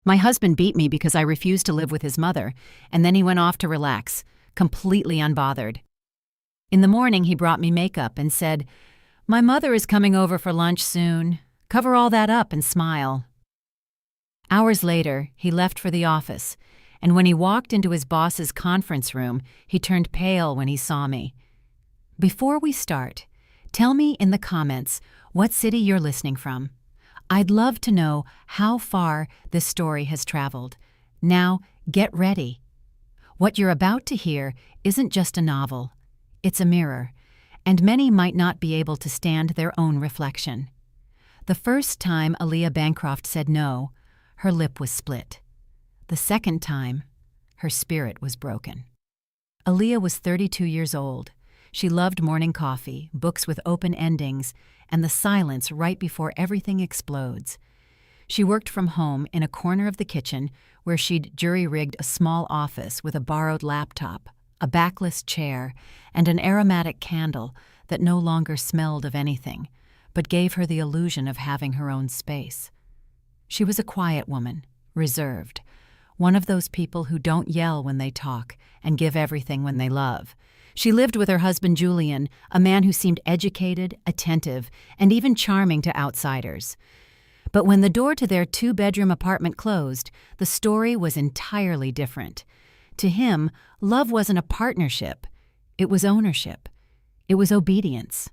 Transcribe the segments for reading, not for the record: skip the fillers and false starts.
My husband beat me because I refused to live with his mother, and then he went off to relax, completely unbothered. In the morning, he brought me makeup and said, "My mother is coming over for lunch soon. Cover all that up and smile." Hours later, he left for the office, and when he walked into his boss's conference room, he turned pale when he saw me. Before we start, tell me in the comments what city you're listening from. I'd love to know how far this story has traveled. Now, get ready. What you're about to hear isn't just a novel. It's a mirror, and many might not be able to stand their own reflection. The first time Aaliyah Bancroft said no, her lip was split. The second time, her spirit was broken. Aaliyah was 32 years old. She loved morning coffee, books with open endings, and the silence right before everything explodes. She worked from home in a corner of the kitchen where she'd jury-rigged a small office with a borrowed laptop, a backless chair, and an aromatic candle that no longer smelled of anything, but gave her the illusion of having her own space. She was a quiet woman, reserved, one of those people who don't yell when they talk and give everything when they love. She lived with her husband Julian, a man who seemed educated, attentive, and even charming to outsiders. But when the door to their 2-bedroom apartment closed, the story was entirely different. To him, love wasn't a partnership. It was ownership. It was obedience.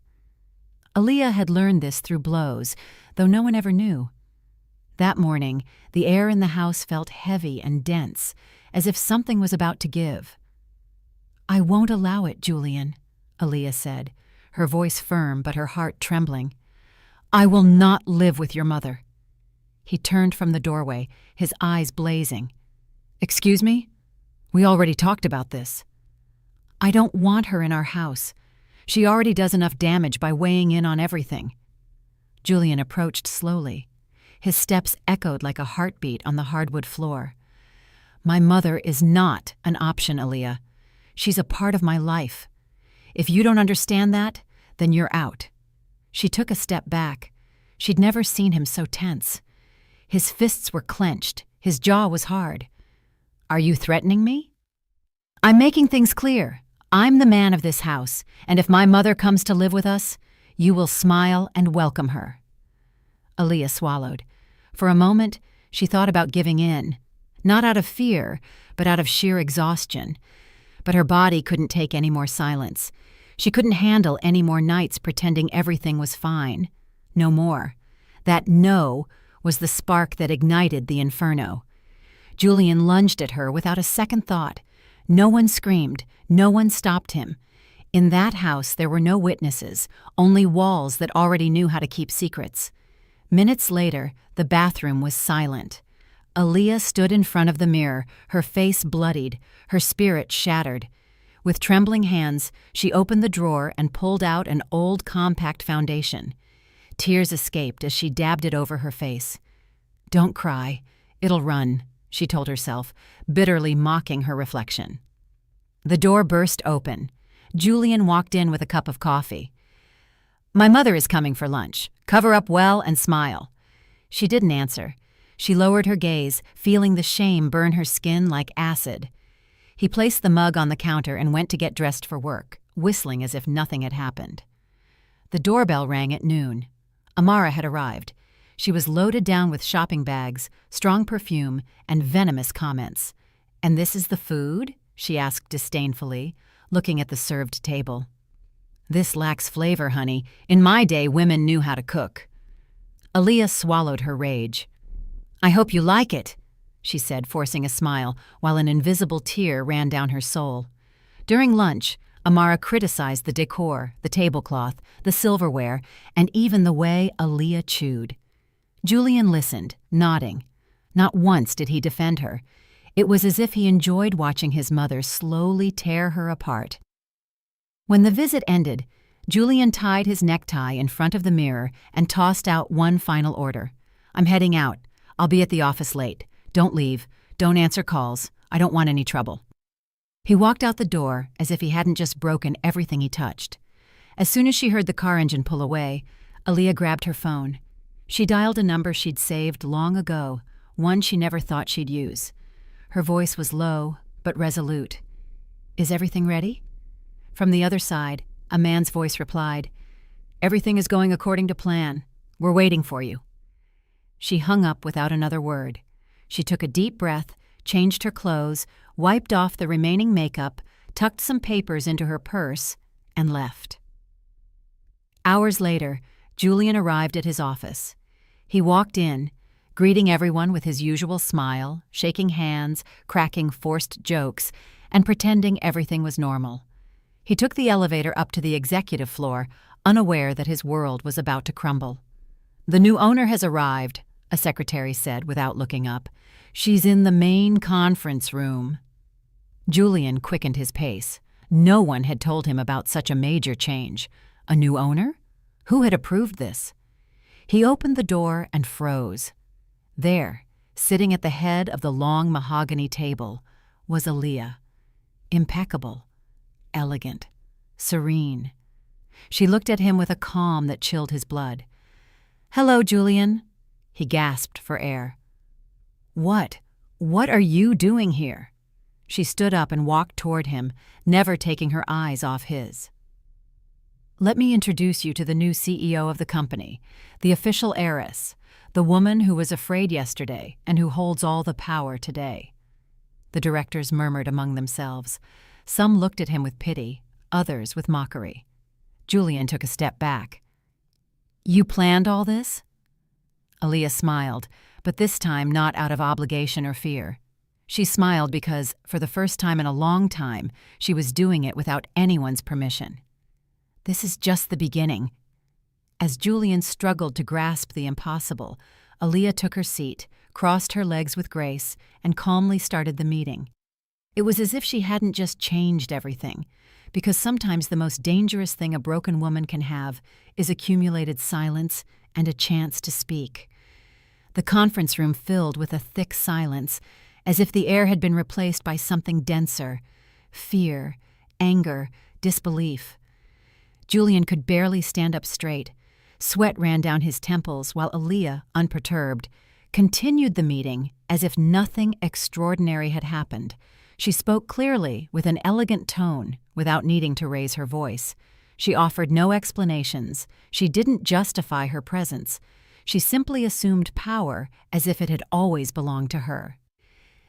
Aaliyah had learned this through blows, though no one ever knew. That morning, the air in the house felt heavy and dense, as if something was about to give. "I won't allow it, Julian," Aaliyah said, her voice firm but her heart trembling. "I will not live with your mother." He turned from the doorway, his eyes blazing. "Excuse me? We already talked about this." "I don't want her in our house. She already does enough damage by weighing in on everything." Julian approached slowly. His steps echoed like a heartbeat on the hardwood floor. "My mother is not an option, Aaliyah. She's a part of my life. If you don't understand that, then you're out." She took a step back. She'd never seen him so tense. His fists were clenched. His jaw was hard. "Are you threatening me?" "I'm making things clear. I'm the man of this house, and if my mother comes to live with us, you will smile and welcome her." Aaliyah swallowed. For a moment, she thought about giving in, not out of fear, but out of sheer exhaustion. But her body couldn't take any more silence. She couldn't handle any more nights pretending everything was fine. No more. That no was the spark that ignited the inferno. Julian lunged at her without a second thought. No one screamed. No one stopped him. In that house, there were no witnesses, only walls that already knew how to keep secrets. Minutes later, the bathroom was silent. Aaliyah stood in front of the mirror, her face bloodied, her spirit shattered. With trembling hands, she opened the drawer and pulled out an old compact foundation. Tears escaped as she dabbed it over her face. "Don't cry. It'll run," she told herself, bitterly mocking her reflection. The door burst open. Julian walked in with a cup of coffee. "My mother is coming for lunch. Cover up well and smile." She didn't answer. She lowered her gaze, feeling the shame burn her skin like acid. He placed the mug on the counter and went to get dressed for work, whistling as if nothing had happened. The doorbell rang at noon. Amara had arrived. She was loaded down with shopping bags, strong perfume, and venomous comments. "And this is the food?" she asked disdainfully, looking at the served table. "This lacks flavor, honey. In my day, women knew how to cook." Aaliyah swallowed her rage. "I hope you like it," she said, forcing a smile, while an invisible tear ran down her soul. During lunch, Amara criticized the decor, the tablecloth, the silverware, and even the way Aaliyah chewed. Julian listened, nodding. Not once did he defend her. It was as if he enjoyed watching his mother slowly tear her apart. When the visit ended, Julian tied his necktie in front of the mirror and tossed out one final order. "I'm heading out. I'll be at the office late. Don't leave. Don't answer calls. I don't want any trouble." He walked out the door as if he hadn't just broken everything he touched. As soon as she heard the car engine pull away, Aaliyah grabbed her phone. She dialed a number she'd saved long ago, one she never thought she'd use. Her voice was low, but resolute. "Is everything ready?" From the other side, a man's voice replied, "Everything is going according to plan. We're waiting for you." She hung up without another word. She took a deep breath, changed her clothes, wiped off the remaining makeup, tucked some papers into her purse, and left. Hours later, Julian arrived at his office. He walked in, greeting everyone with his usual smile, shaking hands, cracking forced jokes, and pretending everything was normal. He took the elevator up to the executive floor, unaware that his world was about to crumble. "The new owner has arrived," a secretary said without looking up. "She's in the main conference room." Julian quickened his pace. No one had told him about such a major change. A new owner? Who had approved this? He opened the door and froze. There, sitting at the head of the long mahogany table, was Aaliyah. Impeccable, elegant, serene. She looked at him with a calm that chilled his blood. "Hello, Julian." He gasped for air. What are you doing here?" She stood up and walked toward him, never taking her eyes off his. "Let me introduce you to the new CEO of the company, the official heiress, the woman who was afraid yesterday and who holds all the power today." The directors murmured among themselves. Some looked at him with pity, others with mockery. Julian took a step back. "You planned all this?" Aaliyah smiled, but this time not out of obligation or fear. She smiled because, for the first time in a long time, she was doing it without anyone's permission. "This is just the beginning." As Julian struggled to grasp the impossible, Aaliyah took her seat, crossed her legs with grace, and calmly started the meeting. It was as if she hadn't just changed everything, because sometimes the most dangerous thing a broken woman can have is accumulated silence and a chance to speak. The conference room filled with a thick silence, as if the air had been replaced by something denser: fear, anger, disbelief. Julian could barely stand up straight. Sweat ran down his temples while Aaliyah, unperturbed, continued the meeting as if nothing extraordinary had happened. She spoke clearly, with an elegant tone, without needing to raise her voice. She offered no explanations. She didn't justify her presence. She simply assumed power as if it had always belonged to her.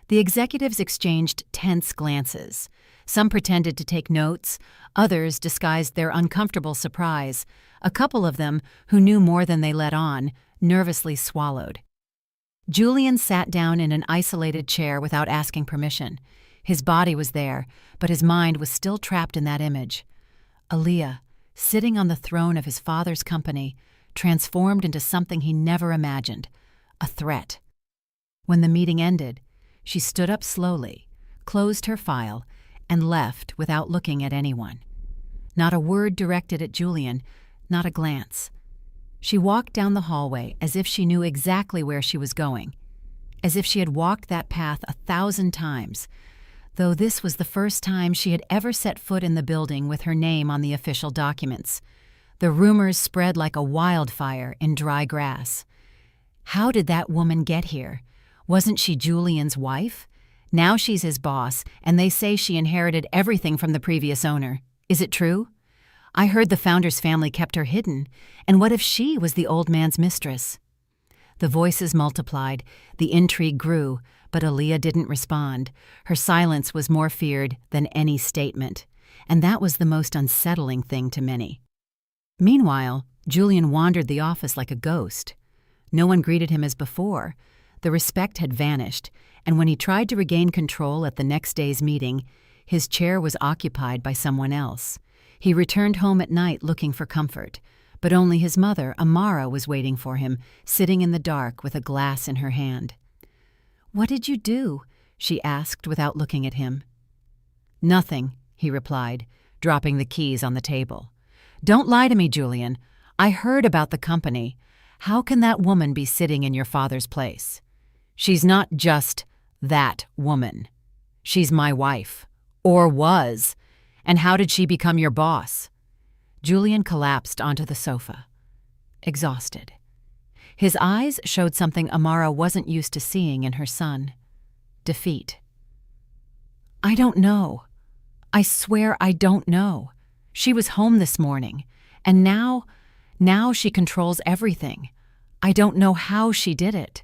The executives exchanged tense glances. Some pretended to take notes, others disguised their uncomfortable surprise. A couple of them, who knew more than they let on, nervously swallowed. Julian sat down in an isolated chair without asking permission. His body was there, but his mind was still trapped in that image. Aaliyah, sitting on the throne of his father's company, transformed into something he never imagined: a threat. When the meeting ended, she stood up slowly, closed her file, and left without looking at anyone. Not a word directed at Julian, not a glance. She walked down the hallway as if she knew exactly where she was going, as if she had walked that path 1,000 times, though this was the first time she had ever set foot in the building with her name on the official documents. The rumors spread like a wildfire in dry grass. How did that woman get here? Wasn't she Julian's wife? Now she's his boss, and they say she inherited everything from the previous owner. Is it true? I heard the founder's family kept her hidden, and what if she was the old man's mistress? The voices multiplied, the intrigue grew, but Aaliyah didn't respond. Her silence was more feared than any statement, and that was the most unsettling thing to many. Meanwhile, Julian wandered the office like a ghost. No one greeted him as before. The respect had vanished, and when he tried to regain control at the next day's meeting, his chair was occupied by someone else. He returned home at night looking for comfort, but only his mother, Amara, was waiting for him, sitting in the dark with a glass in her hand. "What did you do?" she asked without looking at him. "Nothing," he replied, dropping the keys on the table. "Don't lie to me, Julian. I heard about the company. How can that woman be sitting in your father's place? She's not just that woman. She's my wife. Or was. And how did she become your boss?" Julian collapsed onto the sofa, exhausted. His eyes showed something Amara wasn't used to seeing in her son: defeat. "I don't know. I swear I don't know. She was home this morning, and now she controls everything. I don't know how she did it."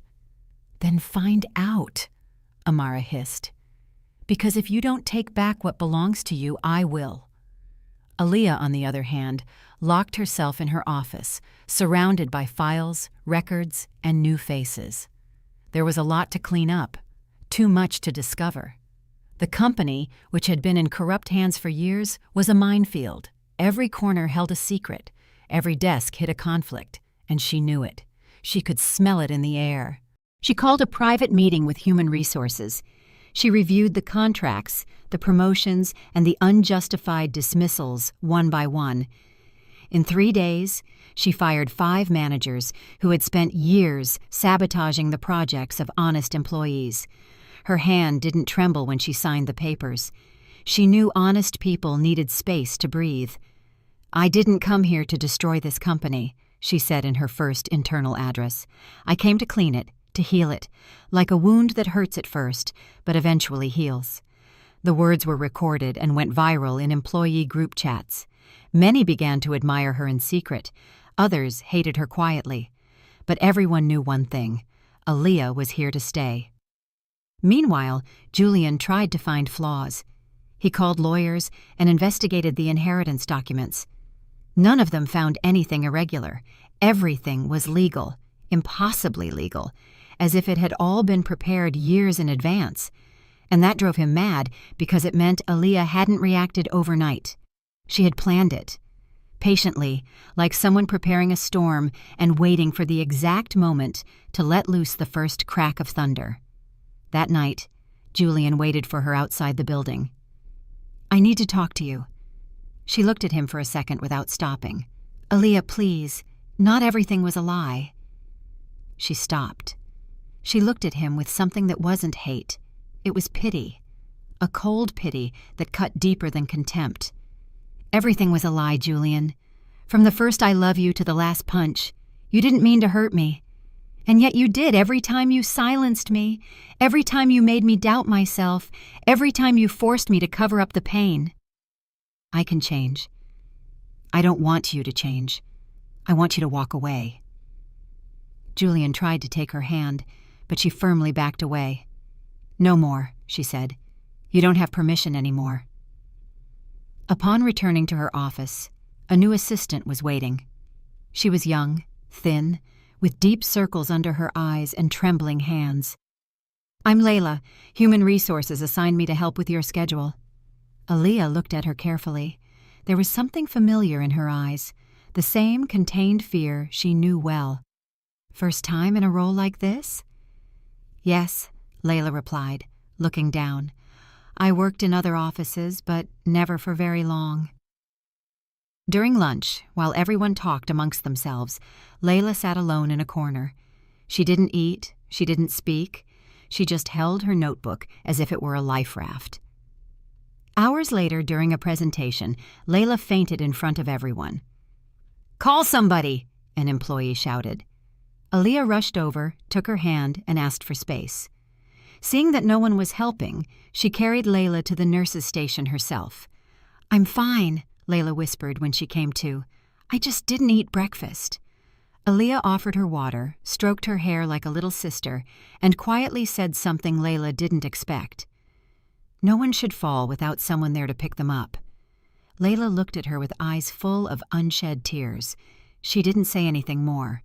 "Then find out," Amara hissed. "Because if you don't take back what belongs to you, I will." Aaliyah, on the other hand, locked herself in her office, surrounded by files, records, and new faces. There was a lot to clean up, too much to discover. The company, which had been in corrupt hands for years, was a minefield. Every corner held a secret. Every desk hid a conflict, and she knew it. She could smell it in the air. She called a private meeting with Human Resources. She reviewed the contracts, the promotions, and the unjustified dismissals one by one. In 3 days, she fired 5 managers who had spent years sabotaging the projects of honest employees. Her hand didn't tremble when she signed the papers. She knew honest people needed space to breathe. "I didn't come here to destroy this company," she said in her first internal address. "I came to clean it, to heal it, like a wound that hurts at first, but eventually heals." The words were recorded and went viral in employee group chats. Many began to admire her in secret. Others hated her quietly. But everyone knew one thing: Aaliyah was here to stay. Meanwhile, Julian tried to find flaws. He called lawyers and investigated the inheritance documents. None of them found anything irregular. Everything was legal, impossibly legal, as if it had all been prepared years in advance. And that drove him mad because it meant Aaliyah hadn't reacted overnight. She had planned it, patiently, like someone preparing a storm and waiting for the exact moment to let loose the first crack of thunder. That night, Julian waited for her outside the building. "I need to talk to you." She looked at him for a second without stopping. "Aaliyah, please. Not everything was a lie." She stopped. She looked at him with something that wasn't hate. It was pity. A cold pity that cut deeper than contempt. "Everything was a lie, Julian. From the first I love you to the last punch. You didn't mean to hurt me. And yet you did every time you silenced me, every time you made me doubt myself, every time you forced me to cover up the pain." "I can change. I don't want you to change. I want you to walk away." Julian tried to take her hand, but she firmly backed away. "No more," she said. "You don't have permission anymore." Upon returning to her office, a new assistant was waiting. She was young, thin, with deep circles under her eyes and trembling hands. "I'm Layla. Human Resources assigned me to help with your schedule." Aaliyah looked at her carefully. There was something familiar in her eyes, the same contained fear she knew well. "First time in a role like this?" "Yes," Layla replied, looking down. "I worked in other offices, but never for very long." During lunch, while everyone talked amongst themselves, Layla sat alone in a corner. She didn't eat, she didn't speak. She just held her notebook as if it were a life raft. Hours later, during a presentation, Layla fainted in front of everyone. "Call somebody!" an employee shouted. Aaliyah rushed over, took her hand, and asked for space. Seeing that no one was helping, she carried Layla to the nurse's station herself. "I'm fine," Layla whispered when she came to. "I just didn't eat breakfast." Aaliyah offered her water, stroked her hair like a little sister, and quietly said something Layla didn't expect. No one should fall without someone there to pick them up. Layla looked at her with eyes full of unshed tears. She didn't say anything more.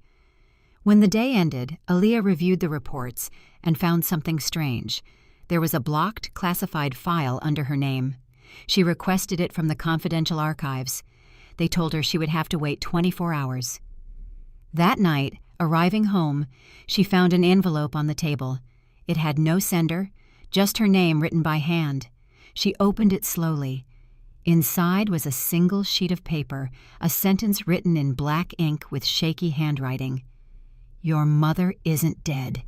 When the day ended, Aaliyah reviewed the reports and found something strange. There was a blocked, classified file under her name. She requested it from the confidential archives. They told her she would have to wait 24 hours. That night, arriving home, she found an envelope on the table. It had no sender, just her name written by hand. She opened it slowly. Inside was a single sheet of paper, a sentence written in black ink with shaky handwriting. "Your mother isn't dead."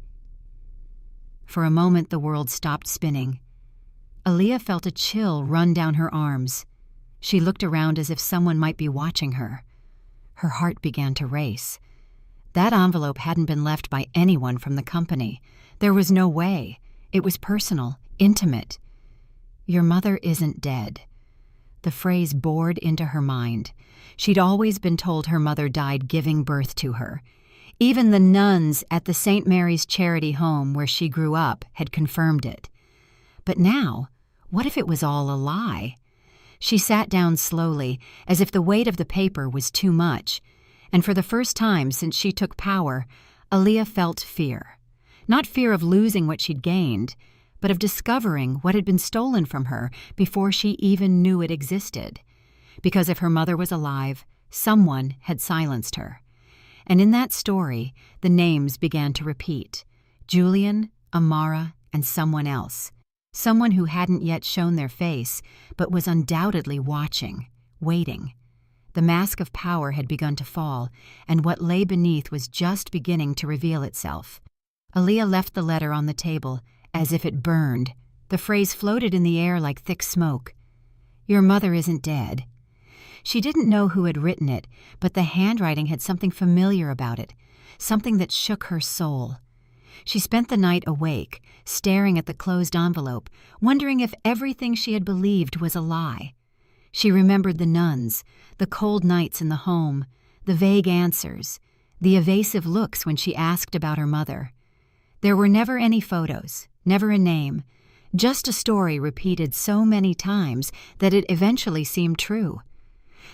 For a moment the world stopped spinning. Aaliyah felt a chill run down her arms. She looked around as if someone might be watching her. Her heart began to race. That envelope hadn't been left by anyone from the company. There was no way. It was personal, intimate. "Your mother isn't dead." The phrase bored into her mind. She'd always been told her mother died giving birth to her. Even the nuns at the St. Mary's Charity Home where she grew up had confirmed it. But now, what if it was all a lie? She sat down slowly, as if the weight of the paper was too much, and for the first time since she took power, Aaliyah felt fear. Not fear of losing what she'd gained, but of discovering what had been stolen from her before she even knew it existed. Because if her mother was alive, someone had silenced her. And in that story, the names began to repeat. Julian, Amara, and someone else. Someone who hadn't yet shown their face, but was undoubtedly watching, waiting. The mask of power had begun to fall, and what lay beneath was just beginning to reveal itself. Aaliyah left the letter on the table, as if it burned. The phrase floated in the air like thick smoke. "Your mother isn't dead." She didn't know who had written it, but the handwriting had something familiar about it, something that shook her soul. She spent the night awake, staring at the closed envelope, wondering if everything she had believed was a lie. She remembered the nuns, the cold nights in the home, the vague answers, the evasive looks when she asked about her mother. There were never any photos, never a name, just a story repeated so many times that it eventually seemed true.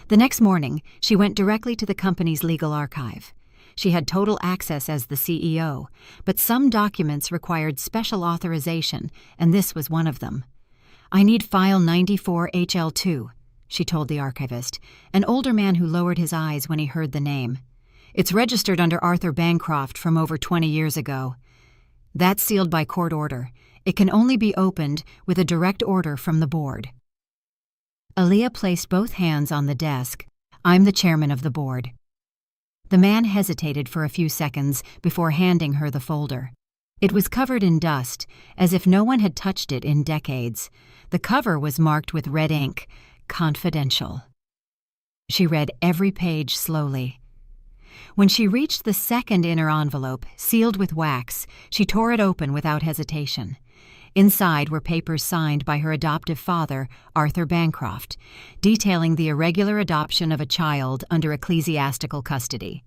The next morning, she went directly to the company's legal archive. She had total access as the CEO, but some documents required special authorization, and this was one of them. "I need file 94HL2, she told the archivist, an older man who lowered his eyes when he heard the name. "It's registered under Arthur Bancroft from over 20 years ago. That's sealed by court order. It can only be opened with a direct order from the board." Aaliyah placed both hands on the desk. "I'm the chairman of the board." The man hesitated for a few seconds before handing her the folder. It was covered in dust, as if no one had touched it in decades. The cover was marked with red ink, "Confidential." She read every page slowly. When she reached the second inner envelope, sealed with wax, she tore it open without hesitation. Inside were papers signed by her adoptive father, Arthur Bancroft, detailing the irregular adoption of a child under ecclesiastical custody.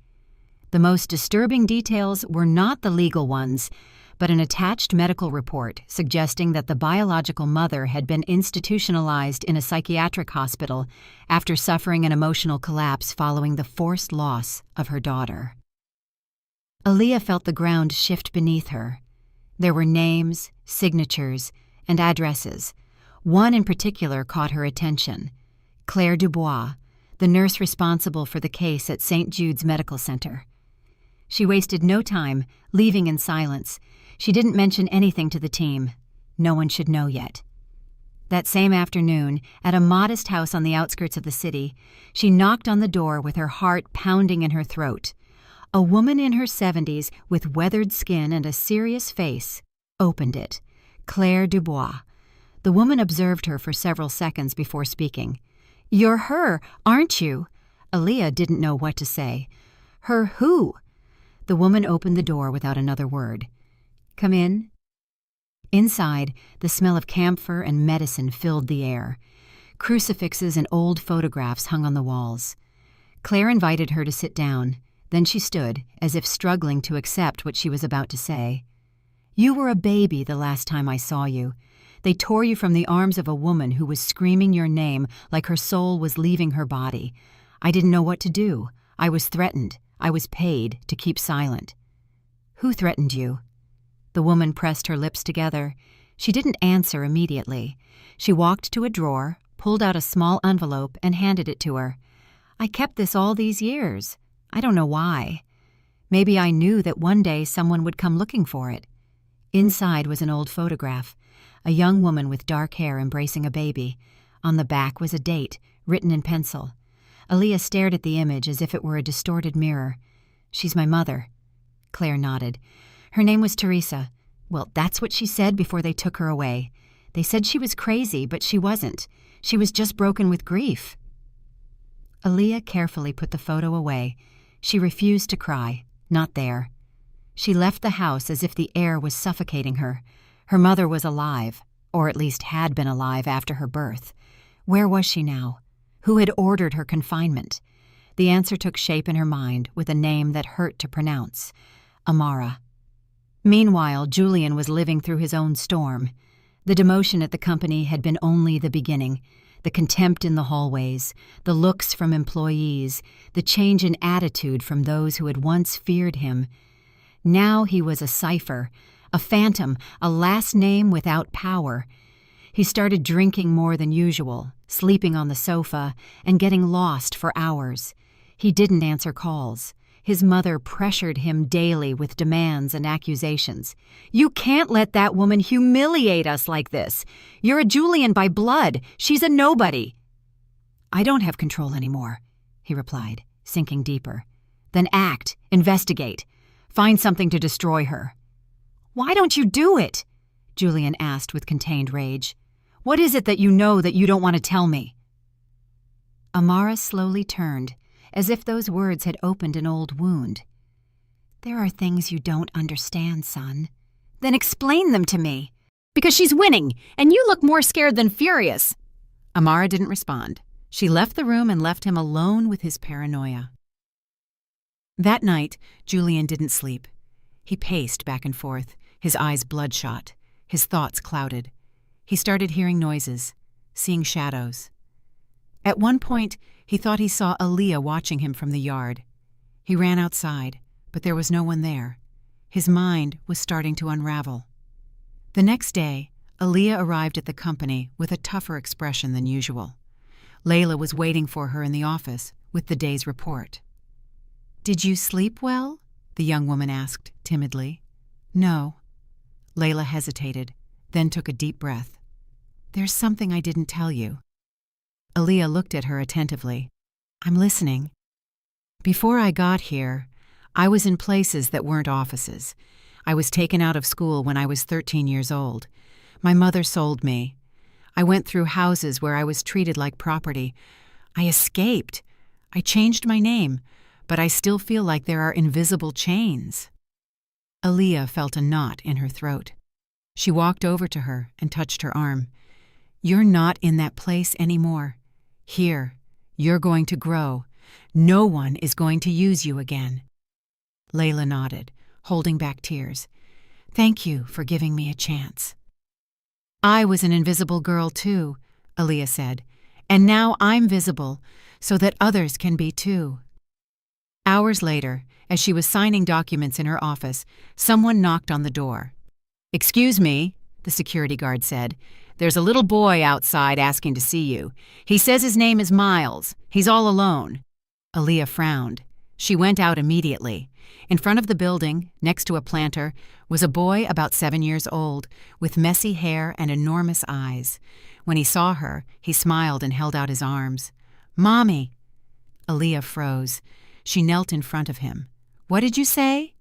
The most disturbing details were not the legal ones, but an attached medical report suggesting that the biological mother had been institutionalized in a psychiatric hospital after suffering an emotional collapse following the forced loss of her daughter. Aaliyah felt the ground shift beneath her. There were names, signatures, and addresses. One in particular caught her attention. Claire Dubois, the nurse responsible for the case at St. Jude's Medical Center. She wasted no time, leaving in silence. She didn't mention anything to the team. No one should know yet. That same afternoon, at a modest house on the outskirts of the city, she knocked on the door with her heart pounding in her throat. A woman in her 70s with weathered skin and a serious face opened it. Claire Dubois. The woman observed her for several seconds before speaking. "You're her, aren't you?" Aaliyah didn't know what to say. "Her who?" The woman opened the door without another word. "Come in." Inside, the smell of camphor and medicine filled the air. Crucifixes and old photographs hung on the walls. Claire invited her to sit down. Then she stood, as if struggling to accept what she was about to say. "You were a baby the last time I saw you. They tore you from the arms of a woman who was screaming your name like her soul was leaving her body. I didn't know what to do. I was threatened. I was paid to keep silent." "Who threatened you?" The woman pressed her lips together. She didn't answer immediately. She walked to a drawer, pulled out a small envelope, and handed it to her. "I kept this all these years. I don't know why. Maybe I knew that one day someone would come looking for it." Inside was an old photograph, a young woman with dark hair embracing a baby. On the back was a date, written in pencil. Aaliyah stared at the image as if it were a distorted mirror. "She's my mother." Claire nodded. "Her name was Teresa. Well, that's what she said before they took her away. They said she was crazy, but she wasn't. She was just broken with grief." Aaliyah carefully put the photo away. She refused to cry. Not there. She left the house as if the air was suffocating her. Her mother was alive, or at least had been alive after her birth. Where was she now? Who had ordered her confinement? The answer took shape in her mind with a name that hurt to pronounce: Amara. Meanwhile, Julian was living through his own storm. The demotion at the company had been only the beginning. The contempt in the hallways, the looks from employees, the change in attitude from those who had once feared him. Now he was a cipher, a phantom, a last name without power. He started drinking more than usual, sleeping on the sofa, and getting lost for hours. He didn't answer calls. His mother pressured him daily with demands and accusations. "You can't let that woman humiliate us like this. You're a Julian by blood. She's a nobody." "I don't have control anymore," he replied, sinking deeper. "Then act, investigate, find something to destroy her." "Why don't you do it?" Julian asked with contained rage. "What is it that you know that you don't want to tell me?" Amara slowly turned, as if those words had opened an old wound. "There are things you don't understand, son." "Then explain them to me." "Because she's winning, and you look more scared than furious." Amara didn't respond. She left the room and left him alone with his paranoia. That night, Julian didn't sleep. He paced back and forth, his eyes bloodshot, his thoughts clouded. He started hearing noises, seeing shadows. At one point, he thought he saw Aaliyah watching him from the yard. He ran outside, but there was no one there. His mind was starting to unravel. The next day, Aaliyah arrived at the company with a tougher expression than usual. Layla was waiting for her in the office with the day's report. "Did you sleep well?" the young woman asked timidly. "No." Layla hesitated, then took a deep breath. "There's something I didn't tell you." Aaliyah looked at her attentively. "I'm listening." "Before I got here, I was in places that weren't offices. I was taken out of school when I was 13 years old. My mother sold me. I went through houses where I was treated like property. I escaped. I changed my name, but I still feel like there are invisible chains." Aaliyah felt a knot in her throat. She walked over to her and touched her arm. "You're not in that place anymore. Here, you're going to grow. No one is going to use you again." Layla nodded, holding back tears. "Thank you for giving me a chance." "I was an invisible girl too," Aaliyah said, "and now I'm visible so that others can be too." Hours later, as she was signing documents in her office, someone knocked on the door. "Excuse me," the security guard said. "There's a little boy outside asking to see you. He says his name is Miles. He's all alone." Aaliyah frowned. She went out immediately. In front of the building, next to a planter, was a boy about 7 years old, with messy hair and enormous eyes. When he saw her, he smiled and held out his arms. "Mommy!" Aaliyah froze. She knelt in front of him. "What did you say?"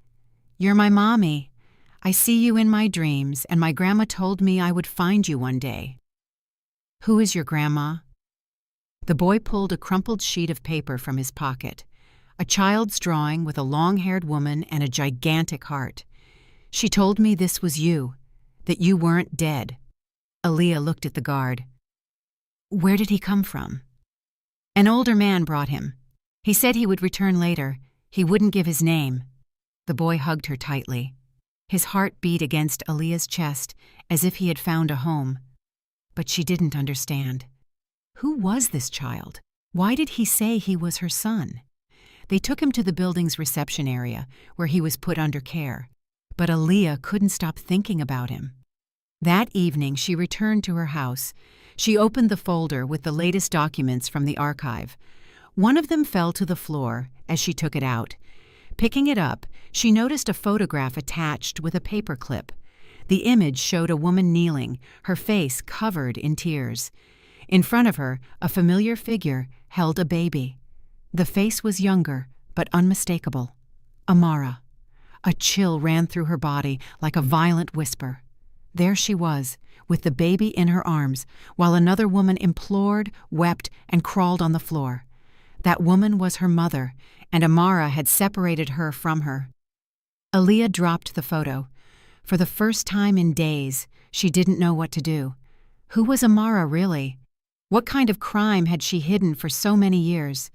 "You're my mommy. I see you in my dreams, and my grandma told me I would find you one day." "Who is your grandma?" The boy pulled a crumpled sheet of paper from his pocket. A child's drawing with a long-haired woman and a gigantic heart. "She told me this was you, that you weren't dead." Aaliyah looked at the guard. "Where did he come from?" "An older man brought him. He said he would return later. He wouldn't give his name." The boy hugged her tightly. His heart beat against Aaliyah's chest as if he had found a home. But she didn't understand. Who was this child? Why did he say he was her son? They took him to the building's reception area, where he was put under care. But Aaliyah couldn't stop thinking about him. That evening, she returned to her house. She opened the folder with the latest documents from the archive. One of them fell to the floor as she took it out. Picking it up, she noticed a photograph attached with a paper clip. The image showed a woman kneeling, her face covered in tears. In front of her, a familiar figure held a baby. The face was younger, but unmistakable. Amara. A chill ran through her body like a violent whisper. There she was, with the baby in her arms, while another woman implored, wept, and crawled on the floor. That woman was her mother, and Amara had separated her from her. Aaliyah dropped the photo. For the first time in days, she didn't know what to do. Who was Amara really? What kind of crime had she hidden for so many years?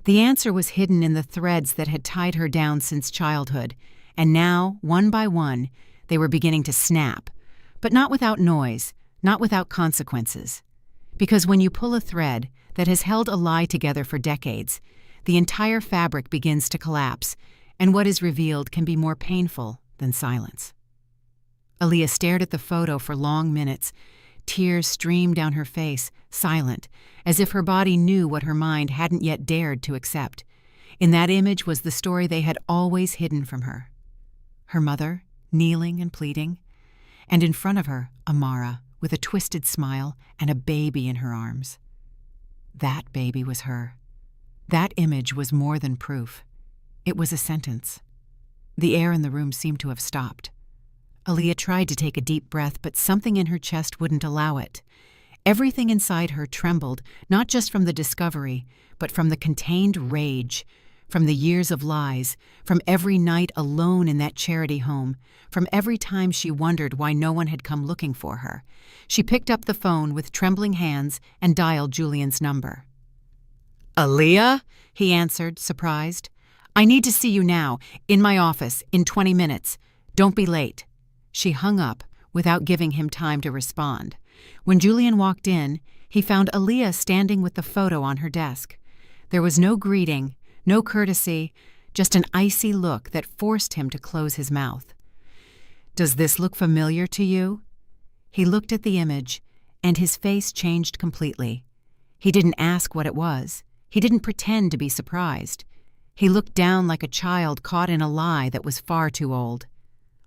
The answer was hidden in the threads that had tied her down since childhood, and now, one by one, they were beginning to snap. But not without noise, not without consequences. Because when you pull a thread that has held a lie together for decades, the entire fabric begins to collapse, and what is revealed can be more painful than silence. Aaliyah stared at the photo for long minutes. Tears streamed down her face, silent, as if her body knew what her mind hadn't yet dared to accept. In that image was the story they had always hidden from her. Her mother, kneeling and pleading, and in front of her, Amara, with a twisted smile and a baby in her arms. That baby was her. That image was more than proof. It was a sentence. The air in the room seemed to have stopped. Aaliyah tried to take a deep breath, but something in her chest wouldn't allow it. Everything inside her trembled, not just from the discovery, but from the contained rage, from the years of lies, from every night alone in that charity home, from every time she wondered why no one had come looking for her. She picked up the phone with trembling hands and dialed Julian's number. "Aaliyah?" he answered, surprised. "I need to see you now, in my office, in 20 minutes. Don't be late." She hung up without giving him time to respond. When Julian walked in, he found Aaliyah standing with the photo on her desk. There was no greeting, no courtesy, just an icy look that forced him to close his mouth. "Does this look familiar to you?" He looked at the image, and his face changed completely. He didn't ask what it was. He didn't pretend to be surprised. He looked down like a child caught in a lie that was far too old.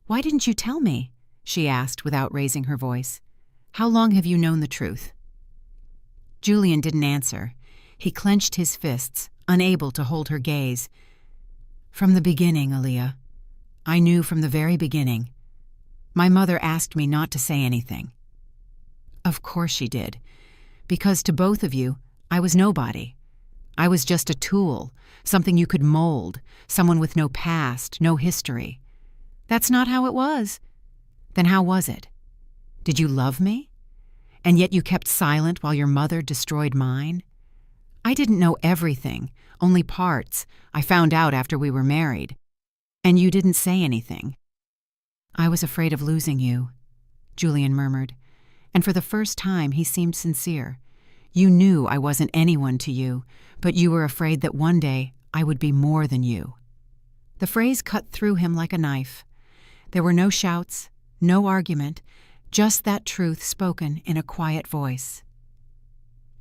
"Why didn't you tell me?" she asked without raising her voice. "How long have you known the truth?" Julian didn't answer. He clenched his fists, unable to hold her gaze. "From the beginning, Aaliyah. I knew from the very beginning. My mother asked me not to say anything." "Of course she did. Because to both of you, I was nobody. I was just a tool, something you could mold, someone with no past, no history. That's not how it was. Then how was it? Did you love me? And yet you kept silent while your mother destroyed mine? I didn't know everything, only parts. I found out after we were married. And you didn't say anything." "I was afraid of losing you," Julian murmured, and for the first time he seemed sincere. "You knew I wasn't anyone to you, but you were afraid that one day I would be more than you." The phrase cut through him like a knife. There were no shouts, no argument, just that truth spoken in a quiet voice.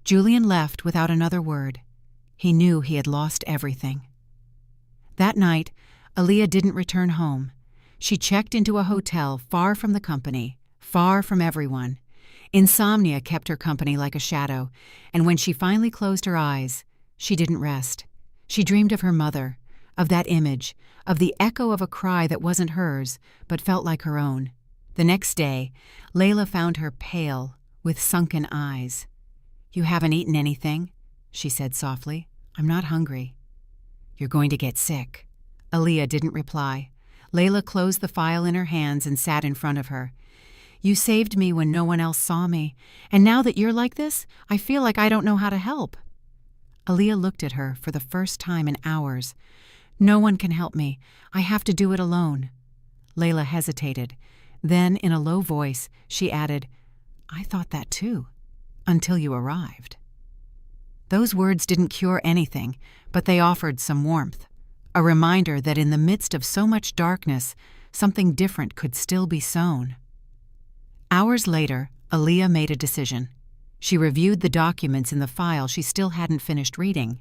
Julian left without another word. He knew he had lost everything. That night, Aaliyah didn't return home. She checked into a hotel far from the company, far from everyone. Insomnia kept her company like a shadow, and when she finally closed her eyes, she didn't rest. She dreamed of her mother, of that image, of the echo of a cry that wasn't hers, but felt like her own. The next day, Layla found her pale, with sunken eyes. "You haven't eaten anything," she said softly. "I'm not hungry." "You're going to get sick." Aaliyah didn't reply. Layla closed the file in her hands and sat in front of her. "You saved me when no one else saw me, and now that you're like this, I feel like I don't know how to help." Aaliyah looked at her for the first time in hours. "No one can help me. I have to do it alone." Layla hesitated. Then, in a low voice, she added, "I thought that too, until you arrived." Those words didn't cure anything, but they offered some warmth, a reminder that in the midst of so much darkness, something different could still be sown. Hours later, Aaliyah made a decision. She reviewed the documents in the file she still hadn't finished reading.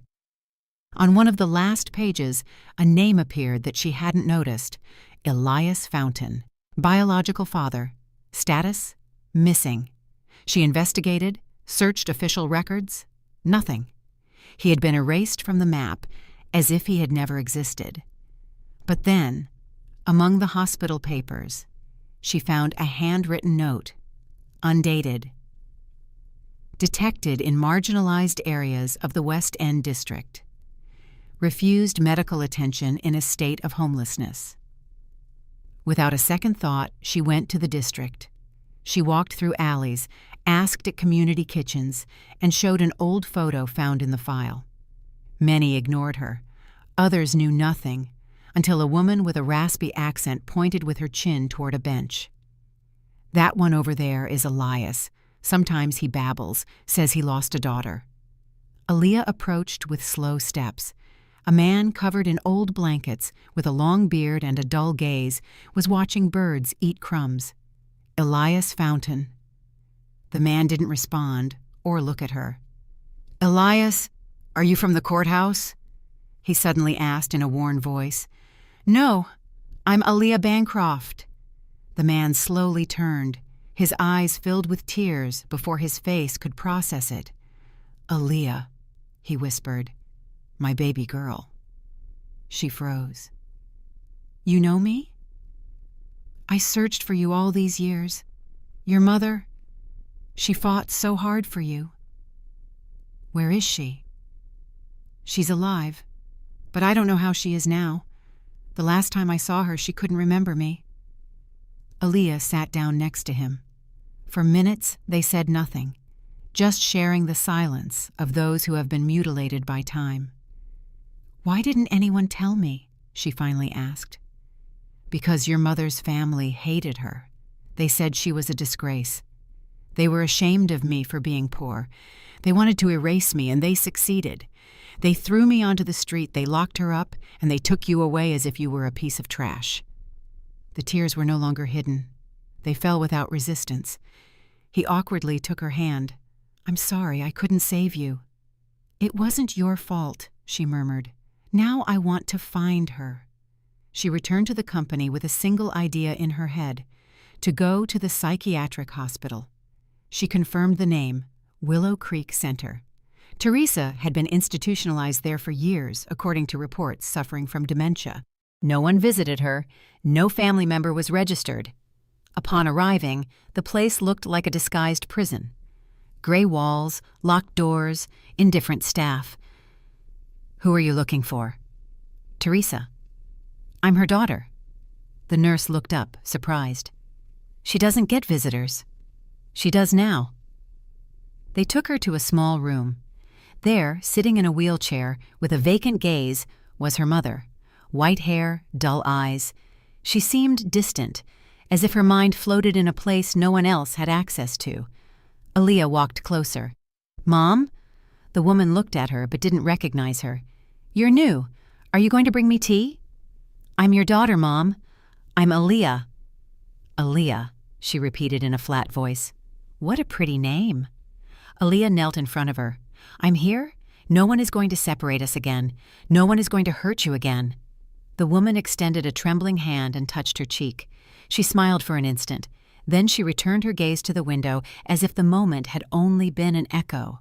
On one of the last pages, a name appeared that she hadn't noticed: Elias Fountain, biological father, status, missing. She investigated, searched official records. Nothing. He had been erased from the map, as if he had never existed. But then, among the hospital papers, she found a handwritten note, undated. Detected in marginalized areas of the West End district. Refused medical attention in a state of homelessness. Without a second thought, she went to the district. She walked through alleys, asked at community kitchens, and showed an old photo found in the file. Many ignored her. Others knew nothing, until a woman with a raspy accent pointed with her chin toward a bench. "That one over there is Elias. Sometimes he babbles, says he lost a daughter." Aaliyah approached with slow steps. A man covered in old blankets, with a long beard and a dull gaze, was watching birds eat crumbs. "Elias Fountain." The man didn't respond or look at her. "Elias, are you from the courthouse?" he suddenly asked in a worn voice. "No, I'm Aaliyah Bancroft." The man slowly turned, his eyes filled with tears before his face could process it. "Aaliyah," he whispered, "my baby girl." She froze. "You know me?" "I searched for you all these years. Your mother, she fought so hard for you." "Where is she?" "She's alive, but I don't know how she is now. The last time I saw her, she couldn't remember me." Aaliyah sat down next to him. For minutes, they said nothing, just sharing the silence of those who have been mutilated by time. "Why didn't anyone tell me?" she finally asked. "Because your mother's family hated her. They said she was a disgrace. They were ashamed of me for being poor. They wanted to erase me, and they succeeded. They threw me onto the street, they locked her up, and they took you away as if you were a piece of trash." The tears were no longer hidden. They fell without resistance. He awkwardly took her hand. "I'm sorry, I couldn't save you." "It wasn't your fault," she murmured. "Now I want to find her." She returned to the company with a single idea in her head: to go to the psychiatric hospital. She confirmed the name, Willow Creek Center. Teresa had been institutionalized there for years, according to reports, suffering from dementia. No one visited her. No family member was registered. Upon arriving, the place looked like a disguised prison. Gray walls, locked doors, indifferent staff. "Who are you looking for?" "Teresa." "I'm her daughter." The nurse looked up, surprised. "She doesn't get visitors." "She does now." They took her to a small room. There, sitting in a wheelchair, with a vacant gaze, was her mother. White hair, dull eyes. She seemed distant, as if her mind floated in a place no one else had access to. Aaliyah walked closer. "Mom?" The woman looked at her but didn't recognize her. "You're new. Are you going to bring me tea?" "I'm your daughter, Mom. I'm Aaliyah." "Aaliyah," she repeated in a flat voice. "What a pretty name." Aaliyah knelt in front of her. "I'm here. No one is going to separate us again. No one is going to hurt you again." The woman extended a trembling hand and touched her cheek. She smiled for an instant. Then she returned her gaze to the window as if the moment had only been an echo.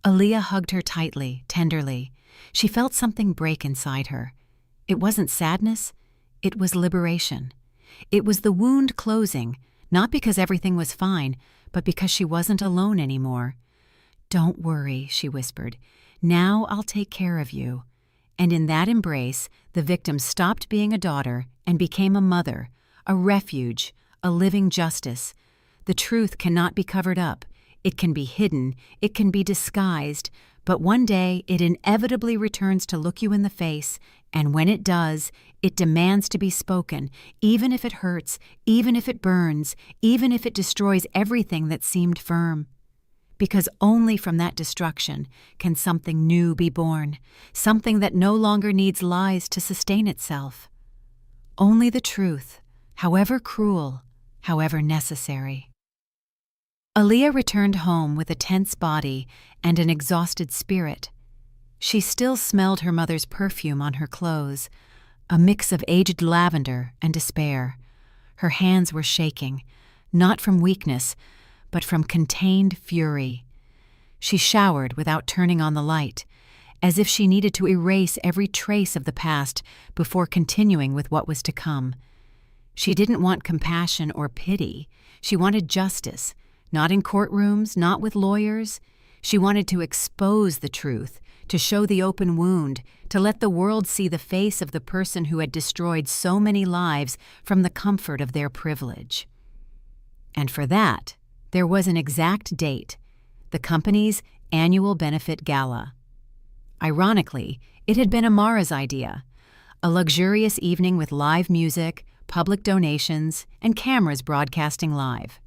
Aaliyah hugged her tightly, tenderly. She felt something break inside her. It wasn't sadness. It was liberation. It was the wound closing, not because everything was fine, but because she wasn't alone anymore. "Don't worry," she whispered. "Now I'll take care of you." And in that embrace, the victim stopped being a daughter and became a mother, a refuge, a living justice. The truth cannot be covered up. It can be hidden. It can be disguised. But one day it inevitably returns to look you in the face, and when it does, it demands to be spoken, even if it hurts, even if it burns, even if it destroys everything that seemed firm. Because only from that destruction can something new be born, something that no longer needs lies to sustain itself. Only the truth, however cruel, however necessary. Aaliyah returned home with a tense body and an exhausted spirit. She still smelled her mother's perfume on her clothes, a mix of aged lavender and despair. Her hands were shaking, not from weakness, but from contained fury. She showered without turning on the light, as if she needed to erase every trace of the past before continuing with what was to come. She didn't want compassion or pity. She wanted justice, not in courtrooms, not with lawyers. She wanted to expose the truth, to show the open wound, to let the world see the face of the person who had destroyed so many lives from the comfort of their privilege. And for that, there was an exact date, the company's annual benefit gala. Ironically, it had been Amara's idea, a luxurious evening with live music, public donations, and cameras broadcasting live.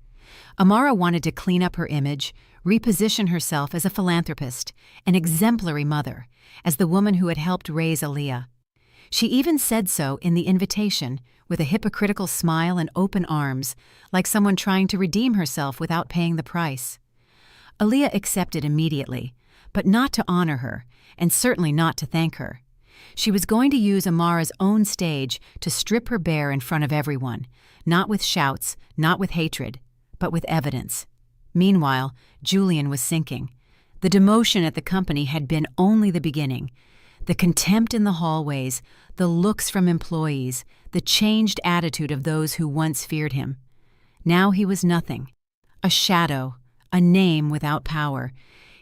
Amara wanted to clean up her image, reposition herself as a philanthropist, an exemplary mother, as the woman who had helped raise Aaliyah. She even said so in the invitation, with a hypocritical smile and open arms, like someone trying to redeem herself without paying the price. Aaliyah accepted immediately, but not to honor her, and certainly not to thank her. She was going to use Amara's own stage to strip her bare in front of everyone, not with shouts, not with hatred, but with evidence. Meanwhile, Julian was sinking. The demotion at the company had been only the beginning. The contempt in the hallways, the looks from employees, the changed attitude of those who once feared him. Now he was nothing. A shadow, a name without power.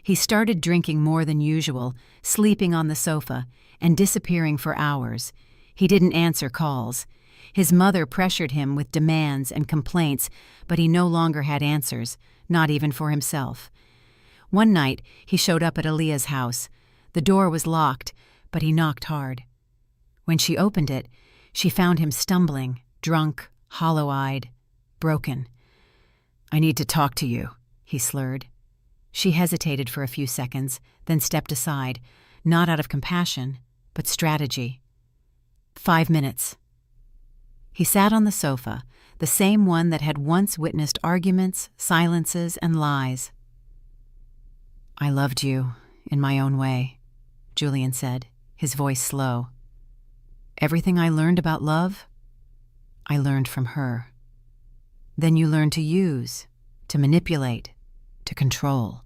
He started drinking more than usual, sleeping on the sofa, and disappearing for hours. He didn't answer calls. His mother pressured him with demands and complaints, but he no longer had answers, not even for himself. One night, he showed up at Aaliyah's house. The door was locked, but he knocked hard. When she opened it, she found him stumbling, drunk, hollow-eyed, broken. "I need to talk to you," he slurred. She hesitated for a few seconds, then stepped aside, not out of compassion, but strategy. 5 minutes. He sat on the sofa, the same one that had once witnessed arguments, silences, and lies. "I loved you, in my own way," Julian said, his voice slow. "Everything I learned about love, I learned from her. Then you learned to use, to manipulate, to control.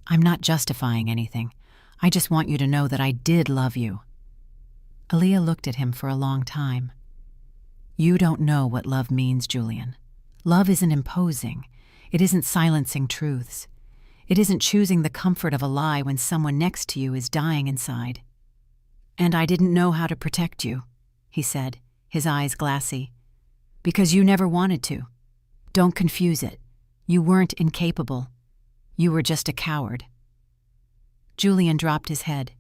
I'm not justifying anything. I just want you to know that I did love you." Aaliyah looked at him for a long time. "You don't know what love means, Julian. Love isn't imposing. It isn't silencing truths. It isn't choosing the comfort of a lie when someone next to you is dying inside." "And I didn't know how to protect you," he said, his eyes glassy. "Because you never wanted to. Don't confuse it. You weren't incapable. You were just a coward." Julian dropped his head.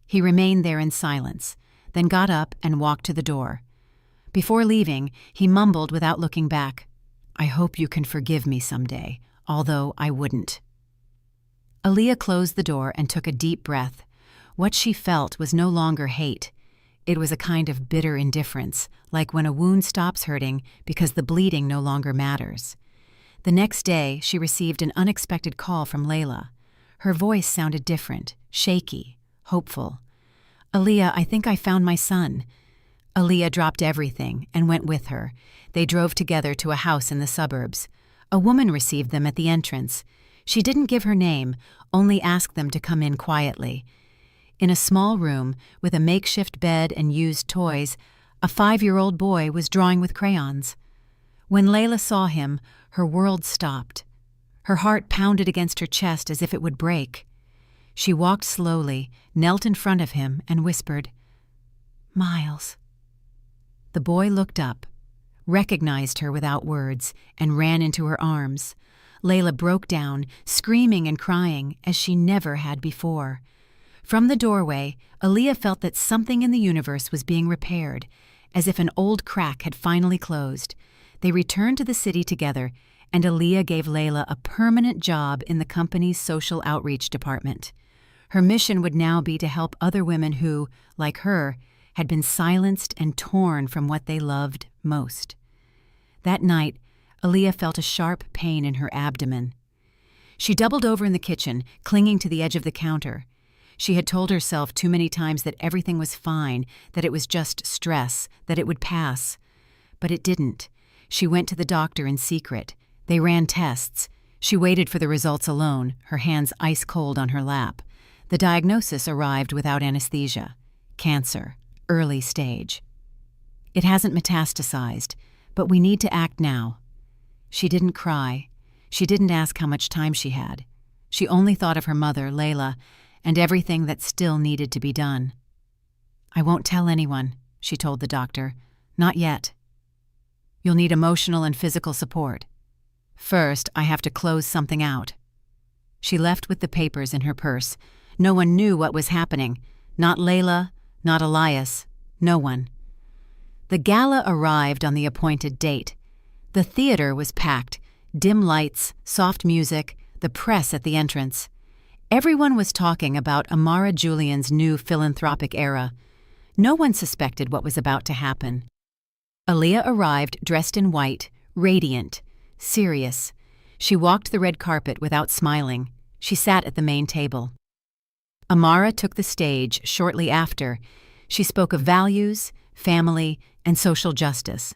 He remained there in silence, then got up and walked to the door. Before leaving, he mumbled without looking back, "I hope you can forgive me someday, although I wouldn't." Aaliyah closed the door and took a deep breath. What she felt was no longer hate. It was a kind of bitter indifference, like when a wound stops hurting because the bleeding no longer matters. The next day, she received an unexpected call from Layla. Her voice sounded different, shaky, hopeful. "Aaliyah, I think I found my son." Aaliyah dropped everything and went with her. They drove together to a house in the suburbs. A woman received them at the entrance. She didn't give her name, only asked them to come in quietly. In a small room, with a makeshift bed and used toys, a 5-year-old boy was drawing with crayons. When Layla saw him, her world stopped. Her heart pounded against her chest as if it would break. She walked slowly, knelt in front of him, and whispered, "Miles." The boy looked up, recognized her without words, and ran into her arms. Layla broke down, screaming and crying as she never had before. From the doorway, Aaliyah felt that something in the universe was being repaired, as if an old crack had finally closed. They returned to the city together, and Aaliyah gave Layla a permanent job in the company's social outreach department. Her mission would now be to help other women who, like her, had been silenced and torn from what they loved most. That night, Aaliyah felt a sharp pain in her abdomen. She doubled over in the kitchen, clinging to the edge of the counter. She had told herself too many times that everything was fine, that it was just stress, that it would pass. But it didn't. She went to the doctor in secret. They ran tests. She waited for the results alone, her hands ice cold on her lap. The diagnosis arrived without anesthesia. Cancer, early stage. "It hasn't metastasized, but we need to act now." She didn't cry. She didn't ask how much time she had. She only thought of her mother, Layla, and everything that still needed to be done. "I won't tell anyone," she told the doctor. "Not yet. You'll need emotional and physical support. First, I have to close something out." She left with the papers in her purse. No one knew what was happening. Not Layla, not Elias, no one. The gala arrived on the appointed date. The theater was packed, dim lights, soft music, the press at the entrance. Everyone was talking about Amara Julian's new philanthropic era. No one suspected what was about to happen. Aaliyah arrived dressed in white, radiant, serious. She walked the red carpet without smiling. She sat at the main table. Amara took the stage shortly after. She spoke of values, family, and social justice.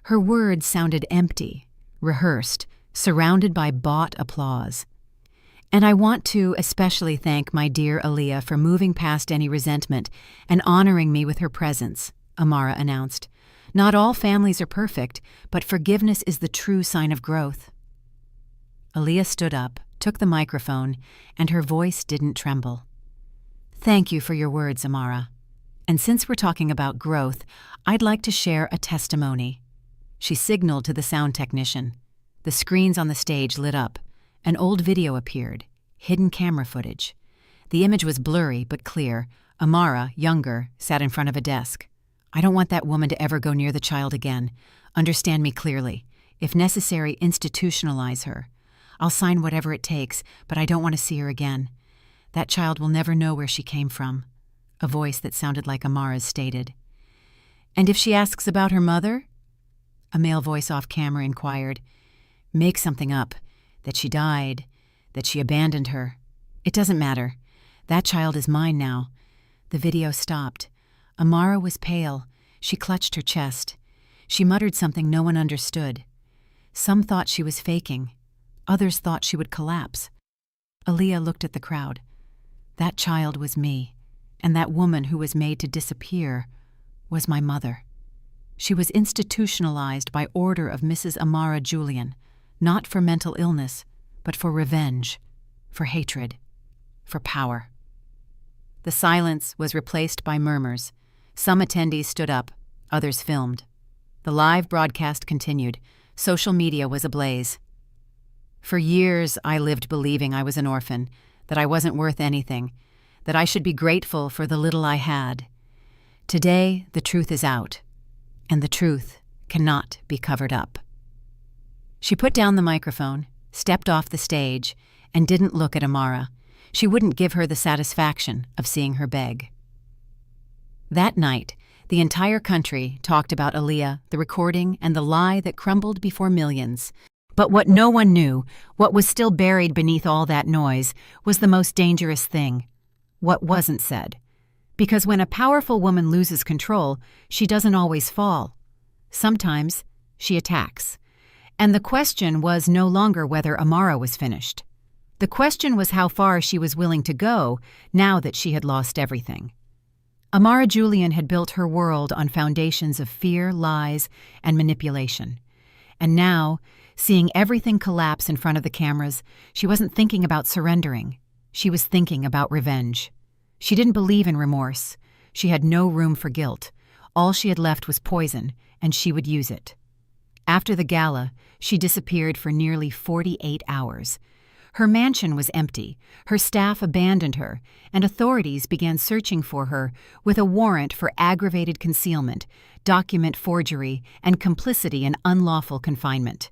Her words sounded empty, rehearsed, surrounded by bought applause. "And I want to especially thank my dear Aaliyah for moving past any resentment and honoring me with her presence," Amara announced. "Not all families are perfect, but forgiveness is the true sign of growth." Aaliyah stood up, took the microphone, and her voice didn't tremble. "Thank you for your words, Amara. And since we're talking about growth, I'd like to share a testimony." She signaled to the sound technician. The screens on the stage lit up. An old video appeared, hidden camera footage. The image was blurry but clear. Amara, younger, sat in front of a desk. "I don't want that woman to ever go near the child again. Understand me clearly. If necessary, institutionalize her. I'll sign whatever it takes, but I don't want to see her again. That child will never know where she came from," a voice that sounded like Amara's stated. "And if she asks about her mother?" A male voice off camera inquired. "Make something up. That she died, that she abandoned her. It doesn't matter. That child is mine now." The video stopped. Amara was pale. She clutched her chest. She muttered something no one understood. Some thought she was faking. Others thought she would collapse. Aaliyah looked at the crowd. That child was me, and that woman who was made to disappear was my mother. She was institutionalized by order of Mrs. Amara Julian, not for mental illness, but for revenge, for hatred, for power. The silence was replaced by murmurs. Some attendees stood up, others filmed. The live broadcast continued. Social media was ablaze. "For years, I lived believing I was an orphan, that I wasn't worth anything, that I should be grateful for the little I had. Today, the truth is out, and the truth cannot be covered up." She put down the microphone, stepped off the stage, and didn't look at Amara. She wouldn't give her the satisfaction of seeing her beg. That night, the entire country talked about Aaliyah, the recording, and the lie that crumbled before millions. But what no one knew, what was still buried beneath all that noise, was the most dangerous thing. What wasn't said. Because when a powerful woman loses control, she doesn't always fall. Sometimes she attacks. And the question was no longer whether Amara was finished. The question was how far she was willing to go now that she had lost everything. Amara Julian had built her world on foundations of fear, lies, and manipulation. And now, seeing everything collapse in front of the cameras, she wasn't thinking about surrendering. She was thinking about revenge. She didn't believe in remorse. She had no room for guilt. All she had left was poison, and she would use it. After the gala, she disappeared for nearly 48 hours. Her mansion was empty, her staff abandoned her, and authorities began searching for her with a warrant for aggravated concealment, document forgery, and complicity in unlawful confinement.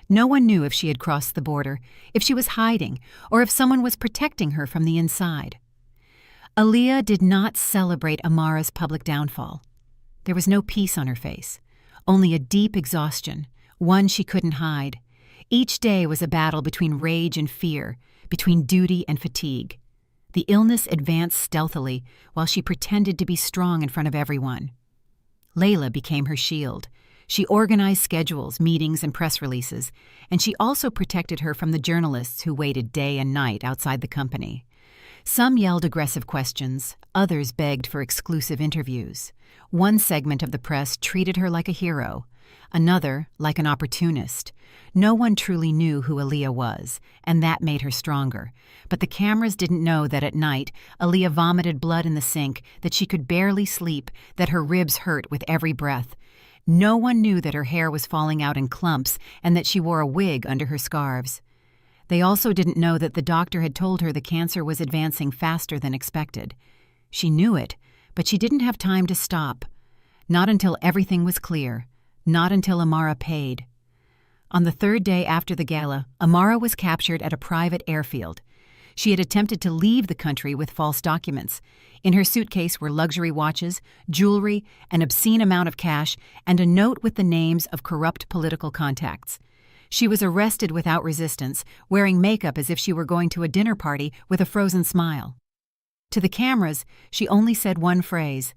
No one knew if she had crossed the border, if she was hiding, or if someone was protecting her from the inside. Aaliyah did not celebrate Amara's public downfall. There was no peace on her face, only a deep exhaustion, one she couldn't hide. Each day was a battle between rage and fear, between duty and fatigue. The illness advanced stealthily while she pretended to be strong in front of everyone. Layla became her shield. She organized schedules, meetings, and press releases, and she also protected her from the journalists who waited day and night outside the company. Some yelled aggressive questions, others begged for exclusive interviews. One segment of the press treated her like a hero, another like an opportunist. No one truly knew who Aaliyah was, and that made her stronger. But the cameras didn't know that at night, Aaliyah vomited blood in the sink, that she could barely sleep, that her ribs hurt with every breath. No one knew that her hair was falling out in clumps and that she wore a wig under her scarves. They also didn't know that the doctor had told her the cancer was advancing faster than expected. She knew it, but she didn't have time to stop. Not until everything was clear. Not until Amara paid. On the third day after the gala, Amara was captured at a private airfield. She had attempted to leave the country with false documents. In her suitcase were luxury watches, jewelry, an obscene amount of cash, and a note with the names of corrupt political contacts. She was arrested without resistance, wearing makeup as if she were going to a dinner party with a frozen smile. To the cameras, she only said one phrase,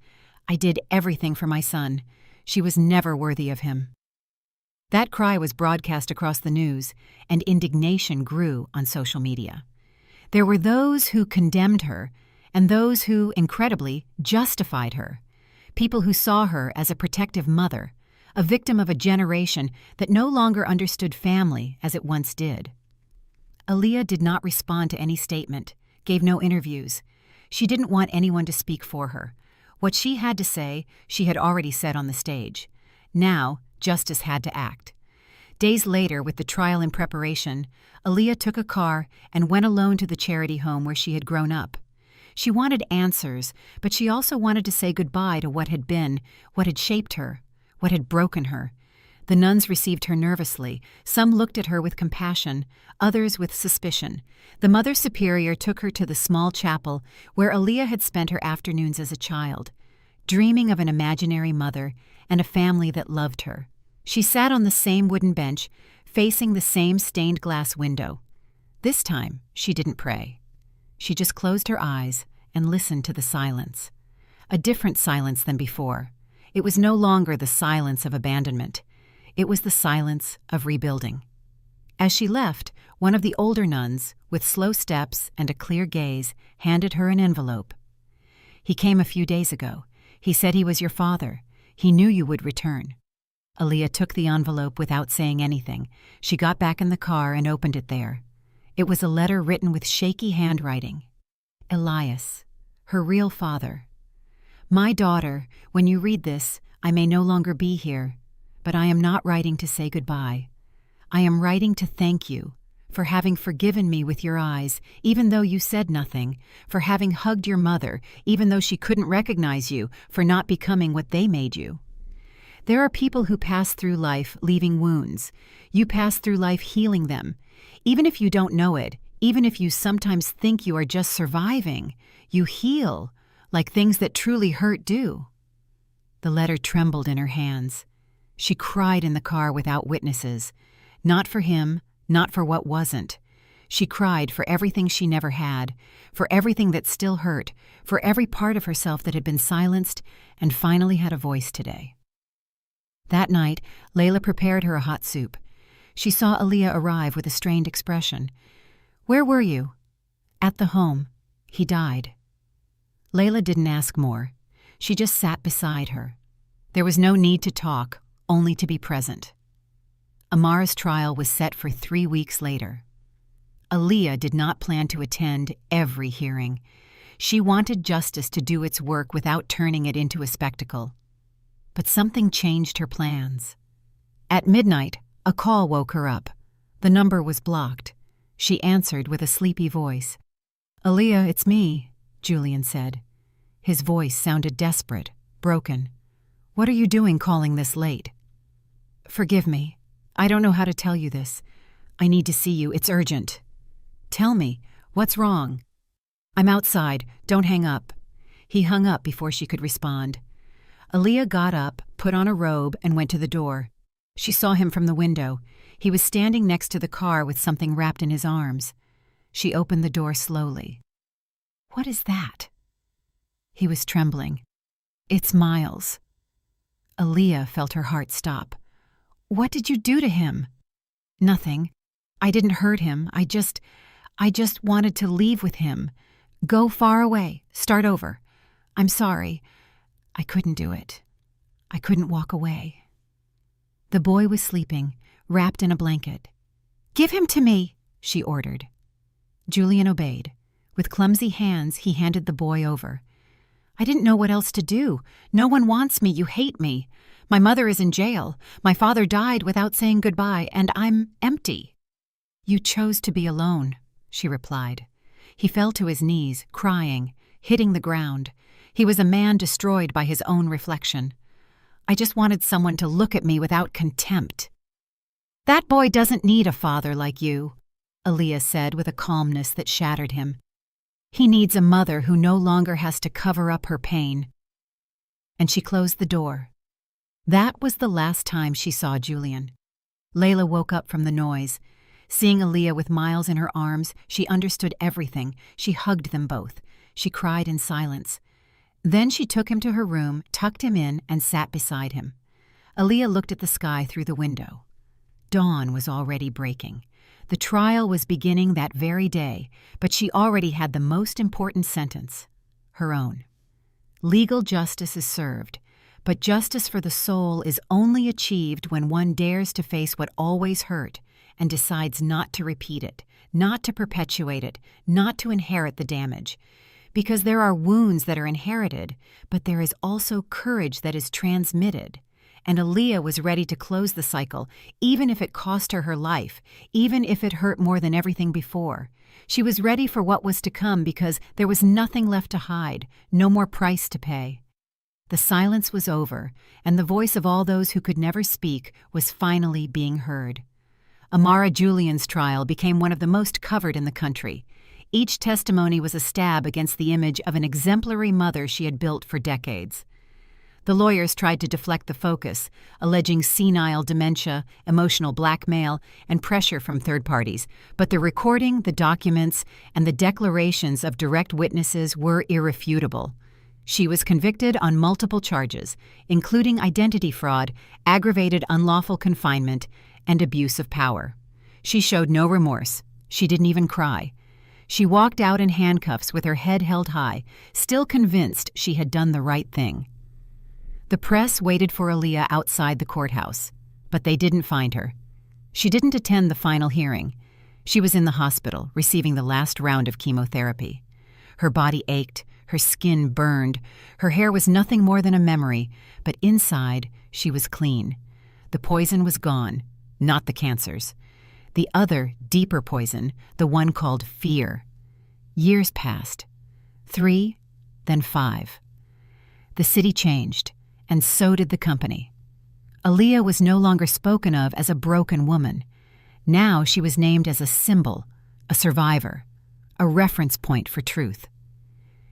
"I did everything for my son. She was never worthy of him." That cry was broadcast across the news, and indignation grew on social media. There were those who condemned her, and those who, incredibly, justified her. People who saw her as a protective mother, a victim of a generation that no longer understood family as it once did. Aaliyah did not respond to any statement, gave no interviews. She didn't want anyone to speak for her. What she had to say, she had already said on the stage. Now, justice had to act. Days later, with the trial in preparation, Aaliyah took a car and went alone to the charity home where she had grown up. She wanted answers, but she also wanted to say goodbye to what had been, what had shaped her, what had broken her. The nuns received her nervously. Some looked at her with compassion, others with suspicion. The Mother Superior took her to the small chapel where Aaliyah had spent her afternoons as a child, dreaming of an imaginary mother and a family that loved her. She sat on the same wooden bench, facing the same stained glass window. This time, she didn't pray. She just closed her eyes and listened to the silence. A different silence than before. It was no longer the silence of abandonment. It was the silence of rebuilding. As she left, one of the older nuns, with slow steps and a clear gaze, handed her an envelope. "He came a few days ago. He said he was your father. He knew you would return." Aaliyah took the envelope without saying anything. She got back in the car and opened it there. It was a letter written with shaky handwriting. Elias, her real father. "My daughter, when you read this, I may no longer be here, but I am not writing to say goodbye. I am writing to thank you for having forgiven me with your eyes, even though you said nothing, for having hugged your mother, even though she couldn't recognize you, for not becoming what they made you. There are people who pass through life leaving wounds. You pass through life healing them. Even if you don't know it, even if you sometimes think you are just surviving, you heal, like things that truly hurt do." The letter trembled in her hands. She cried in the car without witnesses. Not for him, not for what wasn't. She cried for everything she never had, for everything that still hurt, for every part of herself that had been silenced and finally had a voice today. That night, Layla prepared her a hot soup. She saw Aaliyah arrive with a strained expression. "Where were you?" "At the home. He died." Layla didn't ask more. She just sat beside her. There was no need to talk, only to be present. Amara's trial was set for 3 weeks later. Aaliyah did not plan to attend every hearing. She wanted justice to do its work without turning it into a spectacle. But something changed her plans. At midnight, a call woke her up. The number was blocked. She answered with a sleepy voice. "Aaliyah, it's me," Julian said. His voice sounded desperate, broken. "What are you doing calling this late?" "Forgive me. I don't know how to tell you this. I need to see you. It's urgent." "Tell me. What's wrong?" "I'm outside. Don't hang up." He hung up before she could respond. Aaliyah got up, put on a robe, and went to the door. She saw him from the window. He was standing next to the car with something wrapped in his arms. She opened the door slowly. "What is that?" He was trembling. "It's Miles." Aaliyah felt her heart stop. "What did you do to him?" "Nothing. I didn't hurt him. I just wanted to leave with him. Go far away. Start over. I'm sorry. I couldn't do it. I couldn't walk away. The boy was sleeping, wrapped in a blanket. Give him to me, she ordered. Julian obeyed. With clumsy hands, he handed the boy over. I didn't know what else to do. No one wants me. You hate me. My mother is in jail. My father died without saying goodbye, and I'm empty. You chose to be alone, she replied. He fell to his knees, crying, hitting the ground. He was a man destroyed by his own reflection. I just wanted someone to look at me without contempt. That boy doesn't need a father like you, Aaliyah said with a calmness that shattered him. He needs a mother who no longer has to cover up her pain. And she closed the door. That was the last time she saw Julian. Layla woke up from the noise. Seeing Aaliyah with Miles in her arms, she understood everything. She hugged them both. She cried in silence. Then she took him to her room, tucked him in, and sat beside him. Aaliyah looked at the sky through the window. Dawn was already breaking. The trial was beginning that very day, but she already had the most important sentence, her own. Legal justice is served, but justice for the soul is only achieved when one dares to face what always hurt and decides not to repeat it, not to perpetuate it, not to inherit the damage. Because there are wounds that are inherited, but there is also courage that is transmitted. And Aaliyah was ready to close the cycle, even if it cost her her life, even if it hurt more than everything before. She was ready for what was to come because there was nothing left to hide, no more price to pay. The silence was over, and the voice of all those who could never speak was finally being heard. Amara Julian's trial became one of the most covered in the country. Each testimony was a stab against the image of an exemplary mother she had built for decades. The lawyers tried to deflect the focus, alleging senile dementia, emotional blackmail, and pressure from third parties, but the recording, the documents, and the declarations of direct witnesses were irrefutable. She was convicted on multiple charges, including identity fraud, aggravated unlawful confinement, and abuse of power. She showed no remorse. She didn't even cry. She walked out in handcuffs with her head held high, still convinced she had done the right thing. The press waited for Aaliyah outside the courthouse, but they didn't find her. She didn't attend the final hearing. She was in the hospital, receiving the last round of chemotherapy. Her body ached, her skin burned, her hair was nothing more than a memory, but inside she was clean. The poison was gone, not the cancers. The other, deeper poison, the one called fear. Years passed. 3, then 5. The city changed, and so did the company. Aaliyah was no longer spoken of as a broken woman. Now she was named as a symbol, a survivor, a reference point for truth.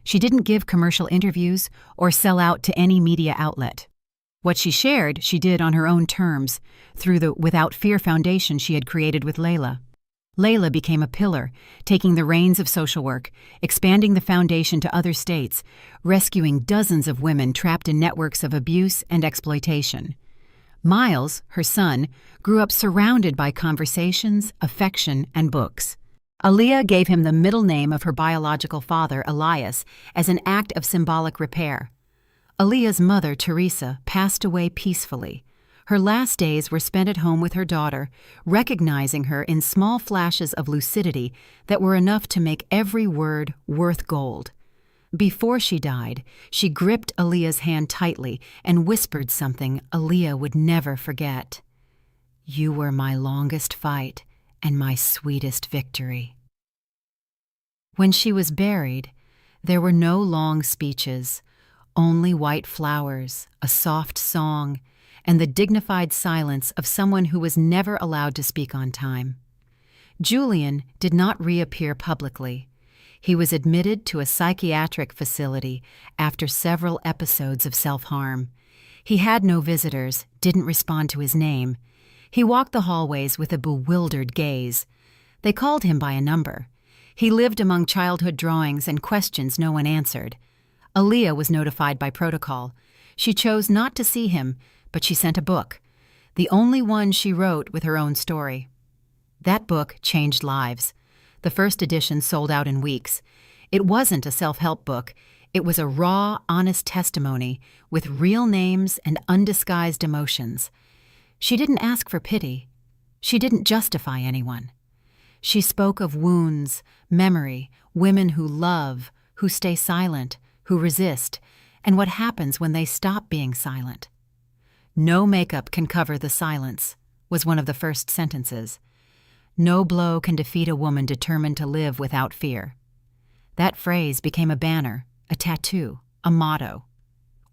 She didn't give commercial interviews or sell out to any media outlet. What she shared, she did on her own terms, through the Without Fear Foundation she had created with Layla. Layla became a pillar, taking the reins of social work, expanding the foundation to other states, rescuing dozens of women trapped in networks of abuse and exploitation. Miles, her son, grew up surrounded by conversations, affection, and books. Aaliyah gave him the middle name of her biological father, Elias, as an act of symbolic repair. Aaliyah's mother, Teresa, passed away peacefully. Her last days were spent at home with her daughter, recognizing her in small flashes of lucidity that were enough to make every word worth gold. Before she died, she gripped Aaliyah's hand tightly and whispered something Aaliyah would never forget. "You were my longest fight and my sweetest victory." When she was buried, there were no long speeches, only white flowers, a soft song, and the dignified silence of someone who was never allowed to speak on time. Julian did not reappear publicly. He was admitted to a psychiatric facility after several episodes of self-harm. He had no visitors, didn't respond to his name. He walked the hallways with a bewildered gaze. They called him by a number. He lived among childhood drawings and questions no one answered. Aaliyah was notified by protocol. She chose not to see him, but she sent a book, the only one she wrote with her own story. That book changed lives. The first edition sold out in weeks. It wasn't a self-help book. It was a raw, honest testimony with real names and undisguised emotions. She didn't ask for pity. She didn't justify anyone. She spoke of wounds, memory, women who love, who stay silent, who resist, and what happens when they stop being silent. "No makeup can cover the silence," was one of the first sentences. "No blow can defeat a woman determined to live without fear." That phrase became a banner, a tattoo, a motto.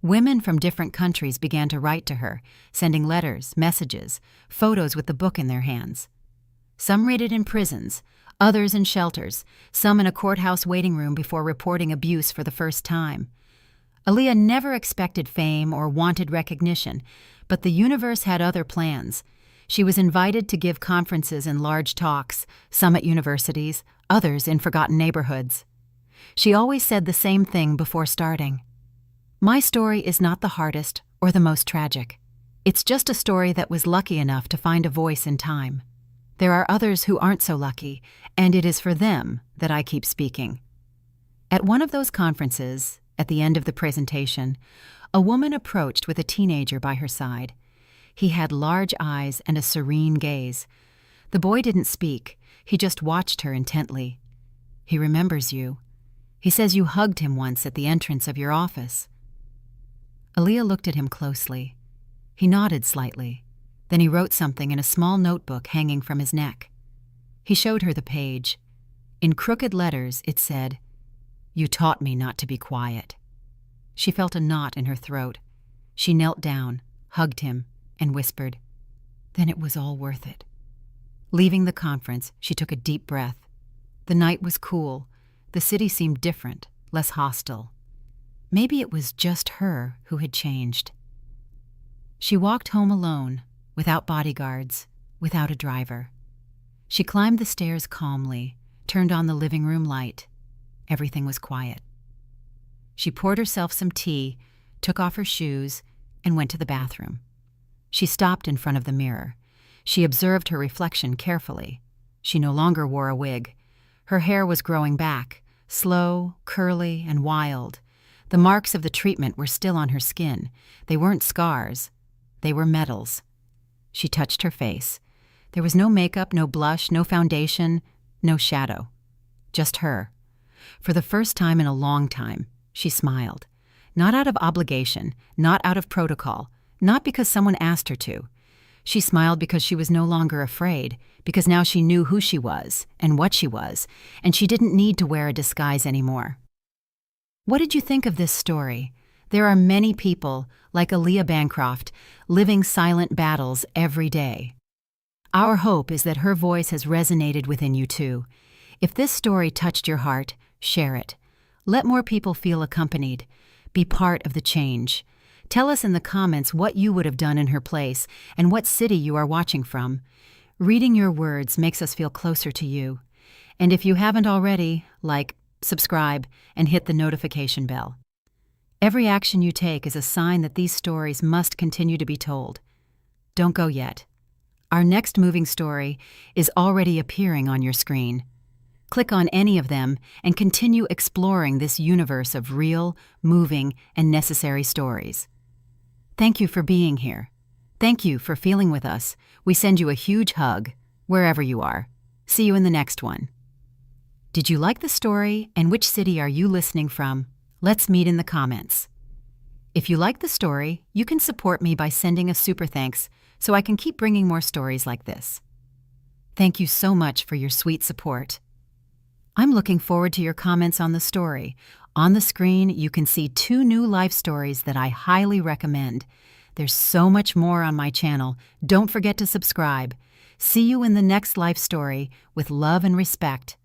Women from different countries began to write to her, sending letters, messages, photos with the book in their hands. Some read it in prisons, others in shelters, some in a courthouse waiting room before reporting abuse for the first time. Aaliyah never expected fame or wanted recognition, but the universe had other plans. She was invited to give conferences and large talks, some at universities, others in forgotten neighborhoods. She always said the same thing before starting. "My story is not the hardest or the most tragic. It's just a story that was lucky enough to find a voice in time. There are others who aren't so lucky, and it is for them that I keep speaking." At one of those conferences, at the end of the presentation, a woman approached with a teenager by her side. He had large eyes and a serene gaze. The boy didn't speak. He just watched her intently. "He remembers you. He says you hugged him once at the entrance of your office." Aaliyah looked at him closely. He nodded slightly. Then he wrote something in a small notebook hanging from his neck. He showed her the page. In crooked letters, it said, "You taught me not to be quiet." She felt a knot in her throat. She knelt down, hugged him, and whispered, "Then it was all worth it." Leaving the conference, she took a deep breath. The night was cool. The city seemed different, less hostile. Maybe it was just her who had changed. She walked home alone, without bodyguards, without a driver. She climbed the stairs calmly, turned on the living room light. Everything was quiet. She poured herself some tea, took off her shoes, and went to the bathroom. She stopped in front of the mirror. She observed her reflection carefully. She no longer wore a wig. Her hair was growing back, slow, curly, and wild. The marks of the treatment were still on her skin. They weren't scars. They were medals. She touched her face. There was no makeup, no blush, no foundation, no shadow. Just her. For the first time in a long time, she smiled. Not out of obligation, not out of protocol, not because someone asked her to. She smiled because she was no longer afraid, because now she knew who she was and what she was, and she didn't need to wear a disguise anymore. What did you think of this story? There are many people, like Aaliyah Bancroft, living silent battles every day. Our hope is that her voice has resonated within you too. If this story touched your heart, share it. Let more people feel accompanied. Be part of the change. Tell us in the comments what you would have done in her place and what city you are watching from. Reading your words makes us feel closer to you. And if you haven't already, like, subscribe, and hit the notification bell. Every action you take is a sign that these stories must continue to be told. Don't go yet. Our next moving story is already appearing on your screen. Click on any of them and continue exploring this universe of real, moving, and necessary stories. Thank you for being here. Thank you for feeling with us. We send you a huge hug, wherever you are. See you in the next one. Did you like the story, and which city are you listening from? Let's meet in the comments. If you like the story, you can support me by sending a super thanks so I can keep bringing more stories like this. Thank you so much for your sweet support. I'm looking forward to your comments on the story. On the screen, you can see 2 new life stories that I highly recommend. There's so much more on my channel. Don't forget to subscribe. See you in the next life story with love and respect.